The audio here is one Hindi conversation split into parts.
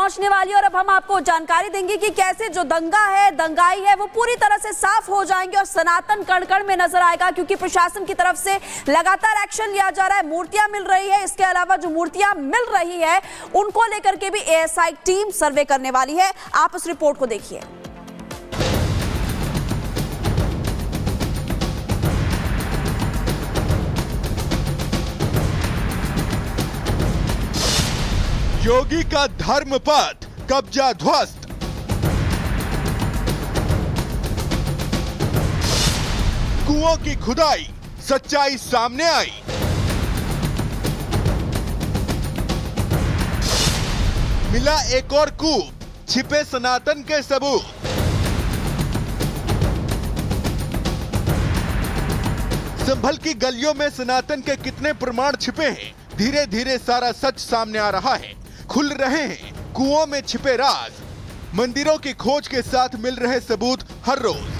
पहुंचने वाली है और अब हम आपको जानकारी देंगे कि कैसे जो दंगा है, दंगाई है, वो पूरी तरह से साफ हो जाएंगे और सनातन कण-कण में नजर आएगा, क्योंकि प्रशासन की तरफ से लगातार एक्शन लिया जा रहा है। मूर्तियां मिल रही है, इसके अलावा जो मूर्तियां मिल रही है उनको लेकर के भी एएसआई टीम सर्वे करने वाली है। आप इस रिपोर्ट को देखिए। योगी का धर्मपथ कब्जा ध्वस्त। कुओं की खुदाई, सच्चाई सामने आई। मिला एक और कूप, छिपे सनातन के सबूत। संभल की गलियों में सनातन के कितने प्रमाण छिपे हैं, धीरे धीरे सारा सच सामने आ रहा है। खुल रहे हैं कुओं में छिपे राज, मंदिरों की खोज के साथ मिल रहे सबूत हर रोज।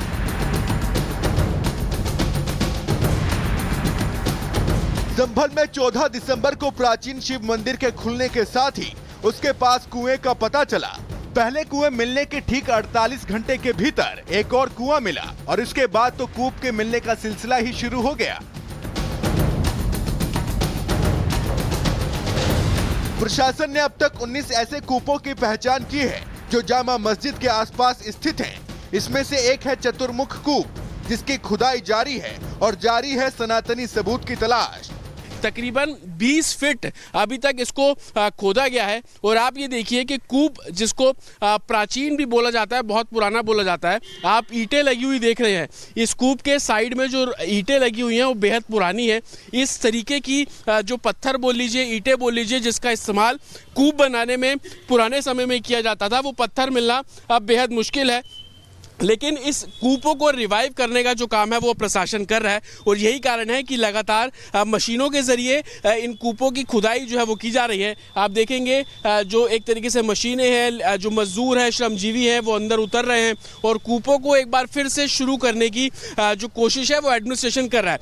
संभल में 14 दिसंबर को प्राचीन शिव मंदिर के खुलने के साथ ही उसके पास कुएं का पता चला। पहले कुएं मिलने के ठीक 48 घंटे के भीतर एक और कुआं मिला और इसके बाद तो कूप के मिलने का सिलसिला ही शुरू हो गया। प्रशासन ने अब तक 19 ऐसे कूपों की पहचान की है जो जामा मस्जिद के आसपास स्थित हैं। इसमें से एक है चतुर्मुख कूप, जिसकी खुदाई जारी है और जारी है सनातनी सबूत की तलाश। तकरीबन 20 फीट अभी तक इसको खोदा गया है और आप ये देखिए कि कूप जिसको प्राचीन भी बोला जाता है, बहुत पुराना बोला जाता है। आप ईंटें लगी हुई देख रहे हैं, इस कूप के साइड में जो ईंटें लगी हुई हैं वो बेहद पुरानी है। इस तरीके की जो पत्थर बोल लीजिए, ईंटें बोल लीजिए, जिसका इस्तेमाल कूप बनाने में पुराने समय में किया जाता था, वो पत्थर मिलना अब बेहद मुश्किल है। लेकिन इस कूपों को रिवाइव करने का जो काम है वो प्रशासन कर रहा है और यही कारण है कि लगातार मशीनों के जरिए इन कूपों की खुदाई जो है वो की जा रही है। आप देखेंगे जो एक तरीके से मशीनें हैं, जो मजदूर हैं, श्रमजीवी हैं, वो अंदर उतर रहे हैं और कूपों को एक बार फिर से शुरू करने की जो कोशिश है वो एडमिनिस्ट्रेशन कर रहा है।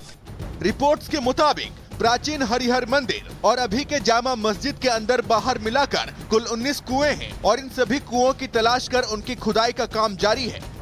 रिपोर्ट्स के मुताबिक प्राचीन हरिहर मंदिर और अभी के जामा मस्जिद के अंदर बाहर मिलाकर कुल 19 कुएं हैं और इन सभी कुओं की तलाश कर उनकी खुदाई का काम जारी है।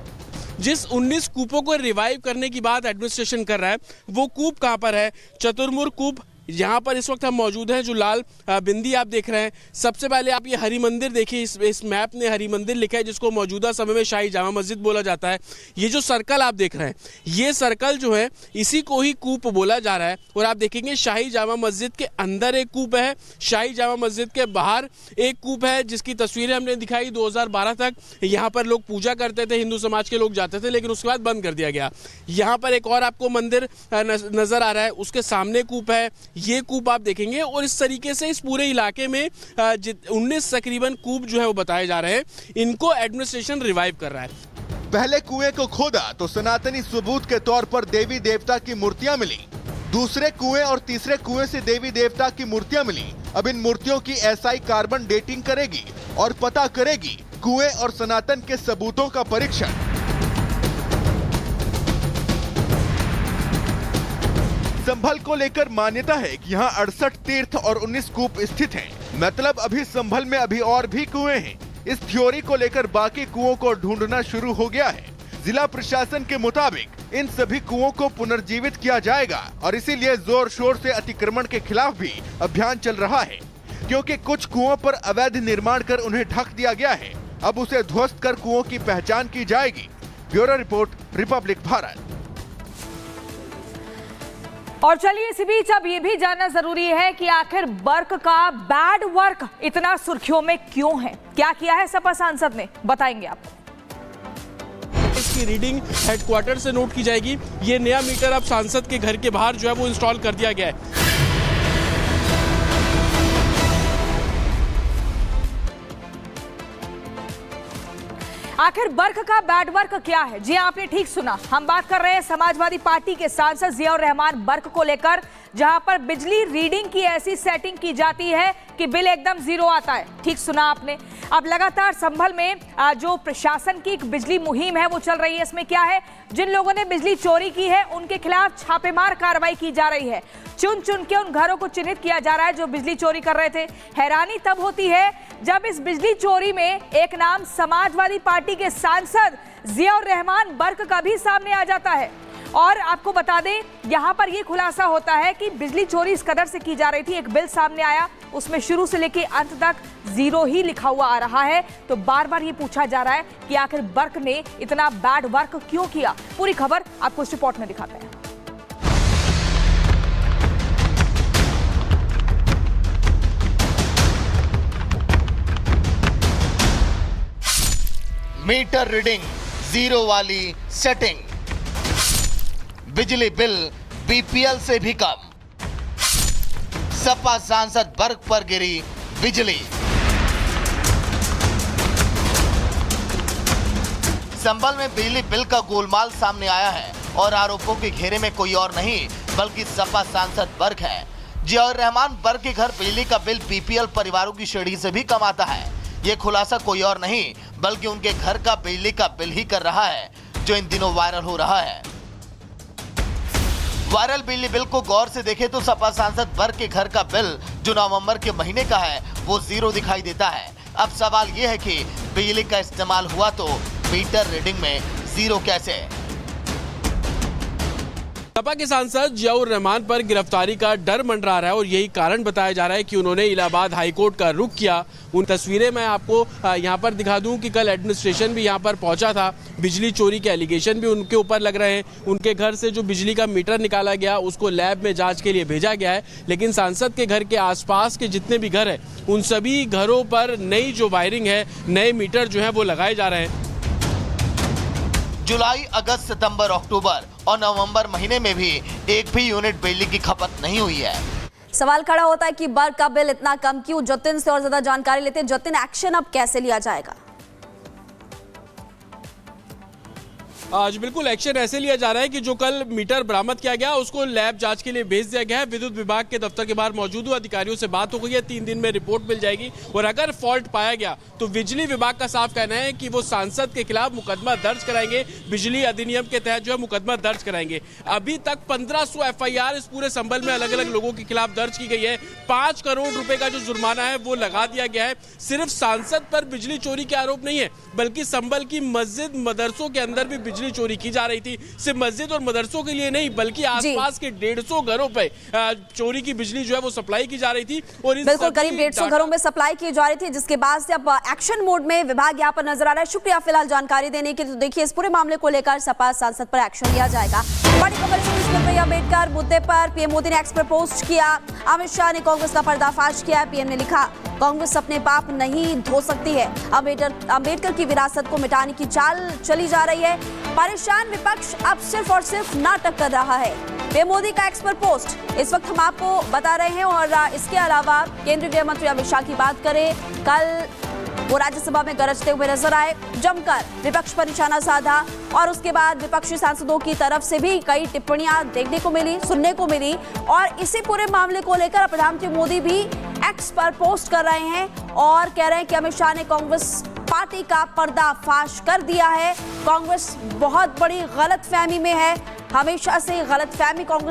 जिस 19 कूपों को रिवाइव करने की बात एडमिनिस्ट्रेशन कर रहा है, वो कूप कहां पर है? चतुर्मुख कूप, यहाँ पर इस वक्त हम मौजूद हैं। जो लाल बिंदी आप देख रहे हैं, सबसे पहले आप ये हरि मंदिर देखिए। इस मैप ने हरि मंदिर लिखा है, जिसको मौजूदा समय में शाही जामा मस्जिद बोला जाता है। ये जो सर्कल आप देख रहे हैं, ये सर्कल जो है इसी को ही कूप बोला जा रहा है। और आप देखेंगे शाही जामा मस्जिद के अंदर एक कूप है, शाही जामा मस्जिद के बाहर एक कूप है, जिसकी तस्वीरें हमने दिखाई। 2012 तक यहाँ पर लोग पूजा करते थे, हिंदू समाज के लोग जाते थे, लेकिन उसके बाद बंद कर दिया गया। यहाँ पर एक और आपको मंदिर नजर आ रहा है, उसके सामने कूप है, ये कूप आप देखेंगे। और इस तरीके से इस पूरे इलाके में 19 तकरीबन कूप जो है वो बताए जा रहे हैं, इनको एडमिनिस्ट्रेशन रिवाइव कर रहा है। पहले कुएं को खोदा तो सनातनी सबूत के तौर पर देवी देवता की मूर्तियां मिली। दूसरे कुएं और तीसरे कुएं से देवी देवता की मूर्तियां मिली। अब इन मूर्तियों की एएसआई कार्बन डेटिंग करेगी और पता करेगी कुएं और सनातन के सबूतों का परीक्षण। संभल को लेकर मान्यता है कि यहाँ 68 तीर्थ और 19 कूप स्थित हैं। मतलब अभी संभल में अभी और भी कुएं हैं। इस थ्योरी को लेकर बाकी कुओं को ढूंढना शुरू हो गया है। जिला प्रशासन के मुताबिक इन सभी कुओं को पुनर्जीवित किया जाएगा और इसीलिए जोर शोर से अतिक्रमण के खिलाफ भी अभियान चल रहा है, क्योंकि कुछ कुओं पर अवैध निर्माण कर उन्हें ढक दिया गया है। अब उसे ध्वस्त कर कुओं की पहचान की जाएगी। Bureau report, Republic Bharat. और चलिए इसी बीच अब ये भी जानना जरूरी है कि आखिर बर्क का बैड वर्क इतना सुर्खियों में क्यों है। क्या किया है सपा सांसद ने, बताएंगे आपको। इसकी रीडिंग हेडक्वार्टर से नोट की जाएगी। ये नया मीटर अब सांसद के घर के बाहर जो है वो इंस्टॉल कर दिया गया है। आखिर बर्क का बैड वर्क क्या है? जी आपने ठीक सुना, हम बात कर रहे हैं समाजवादी पार्टी के सांसद जियाउर रहमान बर्क को लेकर। जहां पर बिजली रीडिंग की ऐसी सेटिंग की जाती है कि बिल एकदम जीरो आता है। ठीक सुना आपने। अब लगातार संभल में जो प्रशासन की एक बिजली मुहिम है वो चल रही है। इसमें क्या है, जिन लोगों ने बिजली चोरी की है उनके खिलाफ छापेमार कार्रवाई की जा रही है। चुन चुन के उन घरों को चिन्हित किया जा रहा है जो बिजली चोरी कर रहे थे। हैरानी तब होती है जब इस बिजली चोरी में एक नाम समाजवादी पार्टी के सांसद जियाउर रहमान बर्क का भी सामने आ जाता है। और आपको बता दें, यहां पर यह खुलासा होता है कि बिजली चोरी इस कदर से की जा रही थी, एक बिल सामने आया उसमें शुरू से लेकर अंत तक जीरो ही लिखा हुआ आ रहा है। तो बार बार ये पूछा जा रहा है कि आखिर बर्क ने इतना बैड वर्क क्यों किया। पूरी खबर आपको इस रिपोर्ट में दिखाते हैं। मीटर रीडिंग जीरो वाली सेटिंग, बिजली बिल बीपीएल से भी कम, सपा सांसद बर्क पर गिरी बिजली। संभल में बिजली बिल का गोलमाल सामने आया है और आरोपों के घेरे में कोई और नहीं बल्कि सपा सांसद बर्क है। जियाउर रहमान बर्क के घर बिजली का बिल बीपीएल परिवारों की श्रेणी से भी कम आता है। ये खुलासा कोई और नहीं बल्कि उनके घर का बिजली का बिल ही कर रहा है, जो इन दिनों वायरल हो रहा है। वायरल बिजली बिल को गौर से देखें तो सपा सांसद बर्क के घर का बिल जो नवंबर के महीने का है वो जीरो दिखाई देता है। अब सवाल ये है कि बिजली का इस्तेमाल हुआ तो मीटर रीडिंग में जीरो कैसे? सपा के सांसद जियाउर रहमान पर गिरफ्तारी का डर मंडरा रहा है और यही कारण बताया जा रहा है कि उन्होंने इलाहाबाद हाईकोर्ट का रुख किया। उन तस्वीरें मैं आपको यहां पर दिखा दूं कि कल एडमिनिस्ट्रेशन भी यहां पर पहुंचा था। बिजली चोरी के एलिगेशन भी उनके ऊपर लग रहे हैं। उनके घर से जो बिजली का मीटर निकाला गया उसको लैब में जांच के लिए भेजा गया है, लेकिन सांसद के घर के आसपास के जितने भी घर हैं उन सभी घरों पर नई जो वायरिंग है, नए मीटर जो है वो लगाए जा रहे हैं। जुलाई, अगस्त, सितंबर, अक्टूबर और नवंबर महीने में भी एक भी यूनिट बिजली की खपत नहीं हुई है। सवाल खड़ा होता है कि बर्क का बिल इतना कम क्यों। जतिन से और ज्यादा जानकारी लेते हैं। जतिन, एक्शन अब कैसे लिया जाएगा? आज बिल्कुल एक्शन ऐसे लिया जा रहा है कि जो कल मीटर बरामद किया गया उसको लैब जांच के लिए भेज दिया गया है। विद्युत विभाग के दफ्तर के बाहर मौजूद अधिकारियों से बात हो गई है, 3 दिन में रिपोर्ट मिल जाएगी और अगर फॉल्ट पाया गया तो बिजली विभाग का साफ कहना है कि वो सांसद के खिलाफ मुकदमा दर्ज कराएंगे, बिजली अधिनियम के तहत जो है मुकदमा दर्ज कराएंगे। अभी तक 1500 एफआईआर इस पूरे संभल में अलग अलग लोगों के खिलाफ दर्ज की गई है। 5 करोड़ रुपए का जो जुर्माना है वो लगा दिया गया है। सिर्फ सांसद पर बिजली चोरी के आरोप नहीं है बल्कि संभल की मस्जिद मदरसों के अंदर भी बिजली चोरी की जा रही थी। सिर्फ मस्जिद और मदरसों के लिए नहीं बल्कि आसपास के 150 घरों पे चोरी की बिजली जो है वो सप्लाई की जा रही थी। और बिल्कुल करीब 150 घरों में सप्लाई की जा रही थी, जिसके बाद से अब एक्शन मोड में विभाग यहाँ पर नजर आ रहा है। शुक्रिया फिलहाल जानकारी देने के लिए। तो देखिए, इस पूरे मामले को लेकर सपा सांसद पर एक्शन लिया जाएगा। बड़ी खबर अम्बेडकर मुद्दे पर पीएम मोदी ने एक्स पर पोस्ट किया। अमित शाह ने कांग्रेस का पर्दाफाश किया। पीएम ने लिखा, कांग्रेस अपने पाप नहीं धो सकती है। अम्बेडकर की विरासत को मिटाने की चाल चली जा रही है। परेशान विपक्ष अब सिर्फ और सिर्फ नाटक कर रहा है। पीएम मोदी का एक्स पर पोस्ट इस वक्त हम आपको बता रहे हैं। और इसके अलावा केंद्रीय गृह मंत्री अमित शाह की बात करें, कल वो राज्यसभा में गरजते हुए नजर आए, जमकर विपक्ष पर निशाना साधा और उसके बाद विपक्षी सांसदों की तरफ से भी कई टिप्पणियां देखने को मिली, सुनने को मिली। और इसी पूरे मामले को लेकर प्रधानमंत्री मोदी भी एक्स पर पोस्ट कर रहे हैं और कह रहे हैं कि अमित शाह ने कांग्रेस पार्टी का पर्दाफाश कर दिया है। कांग्रेस बहुत बड़ी गलतफहमी में है, हमेशा से गलतफहमी कांग्रेस